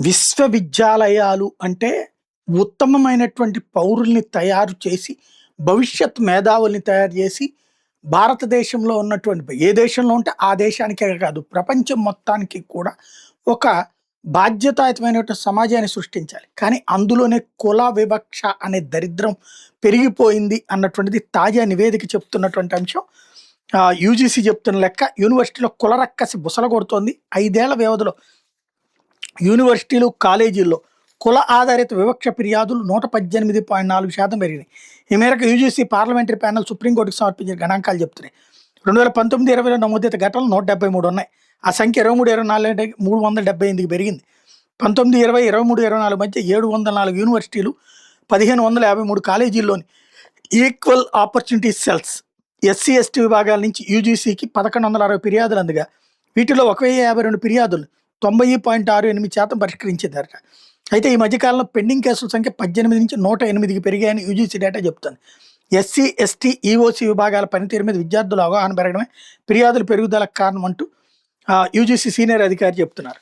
విశ్వవిద్యాలయాలు అంటే ఉత్తమమైనటువంటి పౌరుల్ని తయారు చేసి, భవిష్యత్ మేధావుల్ని తయారు చేసి, భారతదేశంలో ఉన్నటువంటి ఏ దేశంలో ఉంటే ఆ దేశానికే కాదు, ప్రపంచం మొత్తానికి కూడా ఒక బాధ్యతాయుతమైనటువంటి సమాజాన్ని సృష్టించాలి. కానీ అందులోనే కుల వివక్ష అనే దరిద్రం పెరిగిపోయింది అన్నటువంటిది తాజా నివేదిక చెప్తున్నటువంటి అంశం. యూజీసీ చెప్తున్న లెక్క యూనివర్సిటీలో కుల రక్కసి బుసలగొడుతోంది. 5 ఏళ్ల వ్యవధిలో యూనివర్సిటీలు, కాలేజీల్లో కుల ఆధారిత వివక్ష ఫిర్యాదులు 118.4% పెరిగినాయి. ఈ మేరకు యూజీసీ పార్లమెంటరీ ప్యానెల్ సుప్రీంకోర్టుకు సమర్పించిన గణాంకాలు చెప్తున్నాయి. 2019-20లో నమోదిత ఘటనలు 173 ఉన్నాయి. ఆ సంఖ్య 23-24 378కి పెరిగింది. 19-20, 23-24 మధ్య 704 యూనివర్సిటీలు, 1553 కాలేజీల్లోని equal opportunity cells SC ST విభాగాల నుంచి యూజీసీకి 1160 ఫిర్యాదులు అందగా వీటిలో 1052 ఫిర్యాదులు 90.68% పరిష్కరించిందట. అయితే ఈ మధ్యకాలంలో పెండింగ్ కేసుల సంఖ్య 18 నుంచి 108కి పెరిగాయని యూజీసీ డేటా చెబుతుంది. ఎస్సీ ఎస్టీ ఈఓసీ విభాగాల పనితీరు మీద విద్యార్థుల అవగాహన పెరగడమే ఫిర్యాదుల పెరుగుదలకు కారణం అంటూ యూజీసీ సీనియర్ అధికారి చెప్తున్నారు.